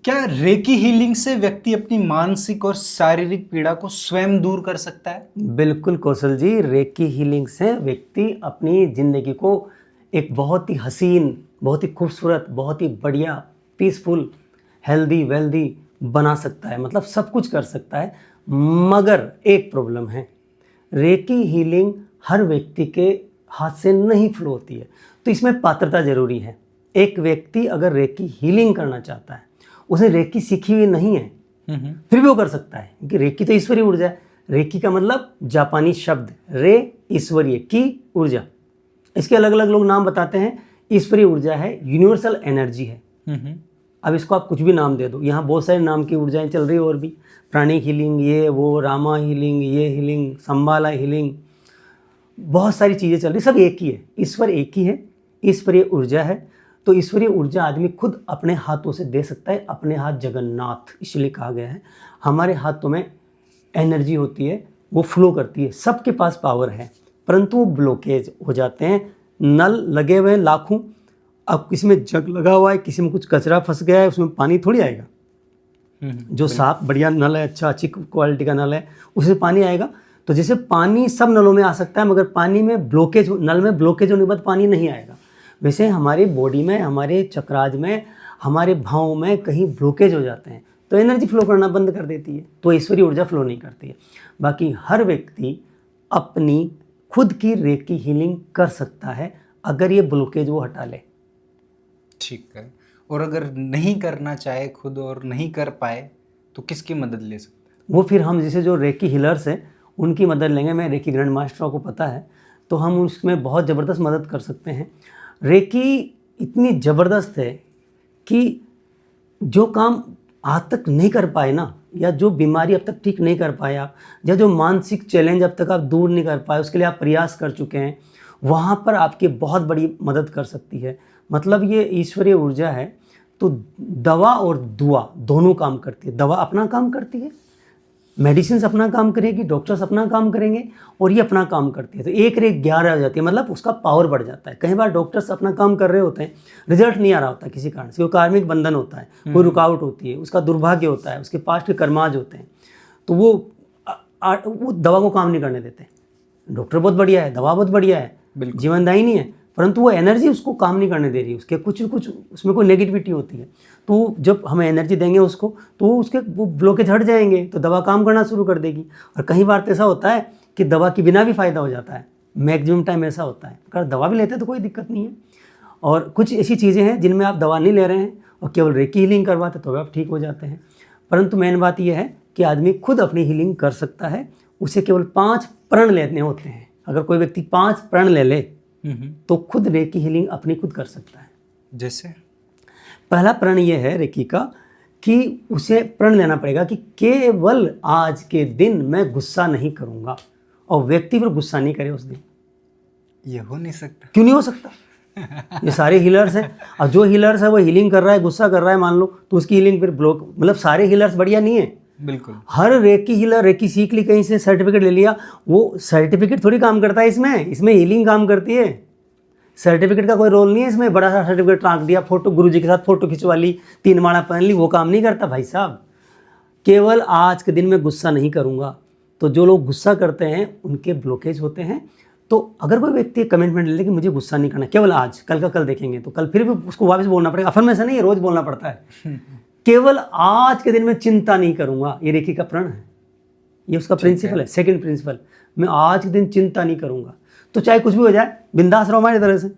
क्या recce healing से व्यक्ति अपनी मानसिक और शारीरिक पीड़ा को स्वयं दूर कर सकता है? बिल्कुल कौशल जी, रेकी हीलिंग से व्यक्ति अपनी ज़िंदगी को एक बहुत ही हसीन, बहुत ही खूबसूरत, बहुत ही बढ़िया, पीसफुल, हेल्दी वेल्दी बना सकता है। मतलब सब कुछ कर सकता है। मगर एक प्रॉब्लम है, रेकी हीलिंग हर व्यक्ति के हाथ से नहीं फ्लो होती है, तो इसमें पात्रता जरूरी है। एक व्यक्ति अगर रेकी हीलिंग करना चाहता है, उसे रेकी सीखी हुई नहीं है, फिर भी वो कर सकता है, क्योंकि रेकी तो ईश्वरीय ऊर्जा है। रेकी का मतलब जापानी शब्द रे, ईश्वरीय की ऊर्जा। इसके अलग अलग लोग नाम बताते हैं। ईश्वरीय ऊर्जा है, यूनिवर्सल एनर्जी है। अब इसको आप कुछ भी नाम दे दो, यहाँ बहुत सारे नाम की ऊर्जाएं चल रही है और भी, प्राणिक हीलिंग, ये वो, रामा हीलिंग, ये हीलिंग, संबाला हीलिंग, बहुत सारी चीज़ें चल रही, सब एक ही है। ईश्वर एक ही है, ईश्वरीय ऊर्जा है। तो ईश्वरीय ऊर्जा आदमी खुद अपने हाथों से दे सकता है। अपने हाथ जगन्नाथ इसलिए कहा गया है। हमारे हाथों में एनर्जी होती है, वो फ्लो करती है, सबके पास पावर है, परंतु वो ब्लॉकेज हो जाते हैं। नल लगे हुए हैं लाखों, अब किसी में जग लगा हुआ है, किसी में कुछ कचरा फंस गया है, उसमें पानी थोड़ी आएगा। जो साफ बढ़िया नल है, अच्छी क्वालिटी का नल है, उससे पानी आएगा। तो जैसे पानी सब नलों में आ सकता है, मगर पानी में ब्लॉकेज, नल में ब्लॉकेज होने के बाद पानी नहीं आएगा। वैसे हमारी बॉडी में, हमारे चक्राज में, हमारे भावों में कहीं ब्लॉकेज हो जाते हैं, तो एनर्जी फ्लो करना बंद कर देती है, तो ईश्वरीय ऊर्जा फ्लो नहीं करती है। बाकी हर व्यक्ति अपनी खुद की रेकी हीलिंग कर सकता है, अगर ये ब्लॉकेज वो हटा ले। ठीक है। और अगर नहीं करना चाहे खुद और नहीं कर पाए तो किसकी मदद ले सकता है? वो फिर हम जैसे जो रेकी हीलर्स हैं उनकी मदद लेंगे। मैं रेकी ग्रैंड मास्टरों को पता है, तो हम उसमें बहुत ज़बरदस्त मदद कर सकते हैं। रेकी इतनी ज़बरदस्त है कि जो काम आज तक नहीं कर पाए ना, या जो बीमारी अब तक ठीक नहीं कर पाए आप, या जो मानसिक चैलेंज अब तक आप दूर नहीं कर पाए, उसके लिए आप प्रयास कर चुके हैं, वहाँ पर आपकी बहुत बड़ी मदद कर सकती है। मतलब ये ईश्वरीय ऊर्जा है। तो दवा और दुआ दोनों काम करती है। दवा अपना काम करती है, मेडिसिन अपना काम करेगी, डॉक्टर्स अपना काम करेंगे, और ये अपना काम करती है। तो एक रे 11 आ जाती है, मतलब उसका पावर बढ़ जाता है। कई बार डॉक्टर्स अपना काम कर रहे होते हैं, रिजल्ट नहीं आ रहा होता किसी कारण से, कोई कार्मिक बंधन होता है, कोई रुकावट होती है, उसका दुर्भाग्य होता है, उसके पास्ट के कर्माज होते हैं, तो वो दवा को काम नहीं करने देते। डॉक्टर बहुत बढ़िया है, दवा बहुत बढ़िया है, जीवनदायिनी है, परंतु वो एनर्जी उसको काम नहीं करने दे रही, उसके कुछ उसमें कोई नेगेटिविटी होती है। तो जब हम एनर्जी देंगे उसको, तो उसके वो ब्लॉकेज हट जाएंगे, तो दवा काम करना शुरू कर देगी। और कई बार तो ऐसा होता है कि दवा के बिना भी फ़ायदा हो जाता है, मैक्सिमम टाइम ऐसा होता है। अगर दवा भी लेते हैं तो कोई दिक्कत नहीं है। और कुछ ऐसी चीज़ें हैं जिनमें आप दवा नहीं ले रहे हैं और केवल रेकी हीलिंग करवाते तो आप ठीक हो जाते हैं। परंतु मेन बात यह है कि आदमी खुद अपनी हीलिंग कर सकता है। उसे केवल 5 प्रण लेने होते हैं। अगर कोई व्यक्ति 5 प्रण ले ले तो खुद रेकी हीलिंग अपनी खुद कर सकता है। जैसे पहला प्रण ये है रेकी का कि उसे प्रण लेना पड़ेगा कि केवल आज के दिन मैं गुस्सा नहीं करूंगा, और व्यक्ति पर गुस्सा नहीं करे उस दिन। ये हो नहीं सकता। क्यों नहीं हो सकता? ये सारे हीलर्स हैं, और जो हीलर्स है वो हीलिंग कर रहा है, गुस्सा कर रहा है मान लो, तो उसकी हीलिंग फिर ब्लॉक, मतलब सारे हीलर्स बढ़िया नहीं है। बिल्कुल। हर रेकी हीलर रेकी सीख ली, कहीं से सर्टिफिकेट ले लिया, वो सर्टिफिकेट थोड़ी काम करता है इसमें हीलिंग काम करती है। सर्टिफिकेट का कोई रोल नहीं है इसमें। बड़ा सा सर्टिफिकेट टांग दिया, फोटो गुरुजी के साथ फोटो खिंचवा ली, 3 माला पहन ली, वो काम नहीं करता भाई साहब। केवल आज के दिन में गुस्सा नहीं करूंगा। तो जो लोग गुस्सा करते हैं उनके ब्लॉकेज होते हैं। तो अगर कोई व्यक्ति कमिटमेंट ले ले कि मुझे गुस्सा नहीं करना, केवल आज, कल का कल देखेंगे, तो कल फिर भी उसको वापस बोलना पड़ेगा। अफर्मेशन नहीं है, रोज बोलना पड़ता है। केवल आज के दिन में चिंता नहीं करूंगा, ये रेकी का प्रण है, ये उसका प्रिंसिपल है। सेकंड प्रिंसिपल, मैं आज के दिन चिंता नहीं करूंगा। तो चाहे कुछ भी हो जाए, बिंदास रहो हमारी तरह से।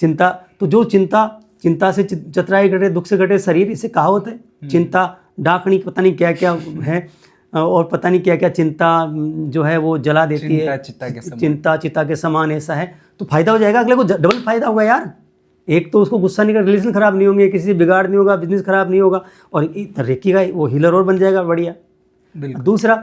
चिंता, तो जो चिंता से चतुराई घटे, दुख से घटे शरीर, इसे कहावत है। चिंता डाकनी पता नहीं क्या क्या है, और पता नहीं क्या क्या चिंता जो है वो जला देती है। चिंता चिता के समान, ऐसा है। तो फायदा हो जाएगा, अगले को डबल फायदा होगा यार। एक तो उसको गुस्सा नहीं कर, रिलेशन खराब नहीं होंगे, किसी से बिगाड़ नहीं होगा, बिजनेस खराब नहीं होगा, और रेकी का वो हीलर और बन जाएगा बढ़िया। दूसरा,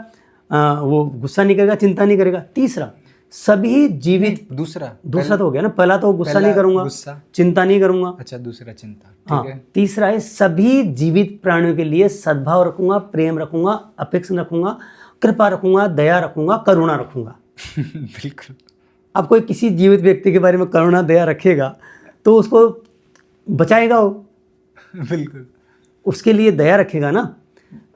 वो गुस्सा नहीं करेगा, चिंता नहीं करेगा। तीसरा, सभी जीवित, दूसरा तो हो गया ना। पहला तो गुस्सा नहीं करूंगा, चिंता नहीं करूंगा। अच्छा, दूसरा चिंता, हाँ। तीसरा है सभी जीवित प्राणियों के लिए सद्भाव रखूंगा, प्रेम रखूंगा, अपेक्षा रखूंगा, कृपा रखूंगा, दया रखूंगा, करुणा रखूंगा। बिल्कुल। अब कोई किसी जीवित व्यक्ति के बारे में करुणा दया रखेगा तो उसको बचाएगा वो। बिल्कुल। उसके लिए दया रखेगा ना।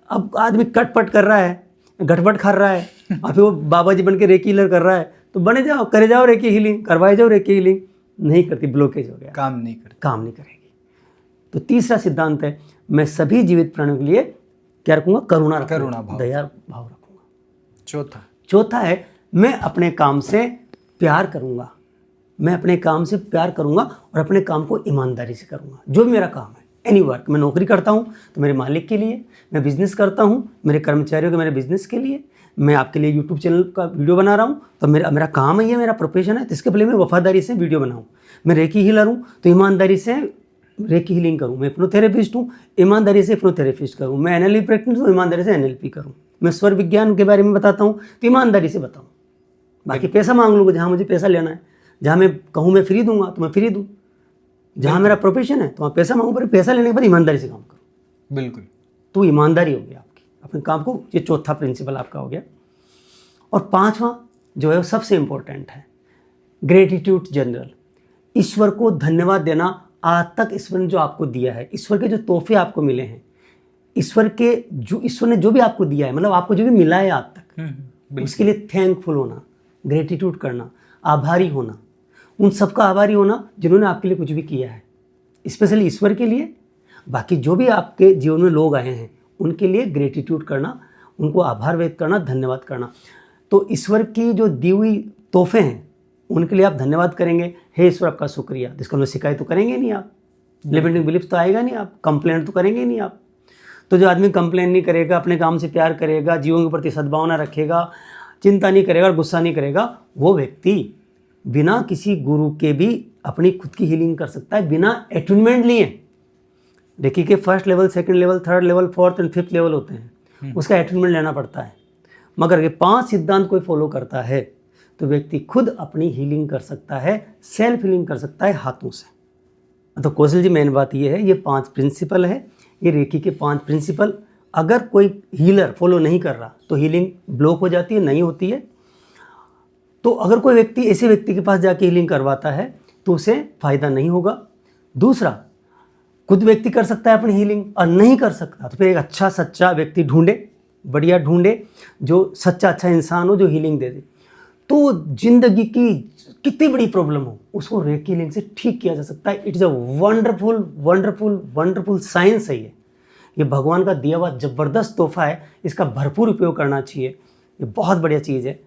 अब आदमी कटपट कर रहा है, गटपट खा रहा है, और फिर वो बाबा जी बन के रेकी हीलर कर रहा है, तो बने जाओ, करे जाओ रेकी हीलिंग, करवाए जाओ रेकी हीलिंग, नहीं करती, ब्लॉकेज हो गया, काम नहीं करती। काम नहीं करेगी। तो तीसरा सिद्धांत है, मैं सभी जीवित प्राणियों के लिए क्या रखूंगा? करुणा रखूंगा, दया भाव रखूंगा। चौथा है, मैं अपने काम से प्यार करूंगा, मैं अपने काम से प्यार करूंगा और अपने काम को ईमानदारी से करूंगा। जो भी मेरा काम है, एनी वर्क, मैं नौकरी करता हूं तो मेरे मालिक के लिए, मैं बिजनेस करता हूं मेरे कर्मचारियों के, मेरे बिजनेस के लिए, मैं आपके लिए यूट्यूब चैनल का वीडियो बना रहा हूँ तो मेरा काम है, ये मेरा प्रोफेशन है, तो इसके पहले मैं वफादारी से वीडियो बनाऊँ। मैं रेकी हीलर हूँ तो ईमानदारी से रेकी हीलिंग करूँ। मैं हिप्नोथेरेपिस्ट हूँ, ईमानदारी से हिप्नोथेरेपिस्ट करूँ। मैं एनएलपी प्रैक्टिस हूँ, ईमानदारी से एनएलपी करूँ। मैं स्वर विज्ञान के बारे में बताता हूँ तो ईमानदारी से बताऊँ। बाकी पैसा मांग लूँगा जहाँ मुझे पैसा लेना है, जहाँ मैं कहूँ मैं फ्री दूंगा तो मैं फ्री दूँ, जहाँ मेरा प्रोफेशन है तो वहाँ पैसा मांगू, पर पैसा लेने के बाद ईमानदारी से काम करूँ। बिल्कुल। तो ईमानदारी हो गई आपकी अपने काम को, ये चौथा प्रिंसिपल आपका हो गया। और पांचवा जो है वो सबसे इम्पोर्टेंट है, ग्रेटिट्यूड जनरल। ईश्वर को धन्यवाद देना। आज तक ईश्वर ने जो आपको दिया है, ईश्वर के जो तोहफे आपको मिले हैं, ईश्वर ने जो भी आपको दिया है, मतलब आपको जो भी मिला है आज तक, उसके लिए थैंकफुल होना, ग्रेटिट्यूड करना, आभारी होना, उन सबका आभारी होना जिन्होंने आपके लिए कुछ भी किया है, स्पेशली ईश्वर के लिए। बाकी जो भी आपके जीवन में लोग आए हैं उनके लिए ग्रेटिट्यूड करना, उनको आभार व्यक्त करना, धन्यवाद करना। तो ईश्वर की जो दी हुई तोहफे हैं उनके लिए आप धन्यवाद करेंगे, हे ईश्वर आपका शुक्रिया। जिसको हम शिकायत तो करेंगे नहीं आप, लिमिटिंग बिलीफ तो आएगा नहीं, आप कंप्लेंट तो करेंगे नहीं आप। तो जो आदमी कंप्लेंट नहीं करेगा, अपने काम से प्यार करेगा, जीवन के प्रति सद्भावना रखेगा, चिंता नहीं करेगा और गुस्सा नहीं करेगा, वो व्यक्ति बिना किसी गुरु के भी अपनी खुद की हीलिंग कर सकता है, बिना अटूनमेंट लिए। देखिए कि first level, second level, third level, fourth and fifth level होते हैं, उसका अटूनमेंट लेना पड़ता है। मगर ये 5 सिद्धांत कोई फॉलो करता है तो व्यक्ति खुद अपनी हीलिंग कर सकता है, सेल्फ हीलिंग कर सकता है हाथों से। तो कौशल जी, मेन बात ये है, ये 5 प्रिंसिपल है, ये रेकी के 5 प्रिंसिपल। अगर कोई हीलर फॉलो नहीं कर रहा तो हीलिंग ब्लॉक हो जाती है, नहीं होती है। तो अगर कोई व्यक्ति ऐसे व्यक्ति के पास जाके हीलिंग करवाता है तो उसे फ़ायदा नहीं होगा। दूसरा, खुद व्यक्ति कर सकता है अपनी हीलिंग, और नहीं कर सकता तो फिर एक अच्छा सच्चा व्यक्ति ढूंढे, बढ़िया ढूंढे, जो सच्चा अच्छा इंसान हो, जो हीलिंग दे दे। तो जिंदगी की कितनी बड़ी प्रॉब्लम हो उसको रेकी हीलिंग से ठीक किया जा सकता है। It is a wonderful wonderful wonderful science है ये भगवान का दिया हुआ ज़बरदस्त तोहफा है, इसका भरपूर उपयोग करना चाहिए। ये बहुत बढ़िया चीज़ है।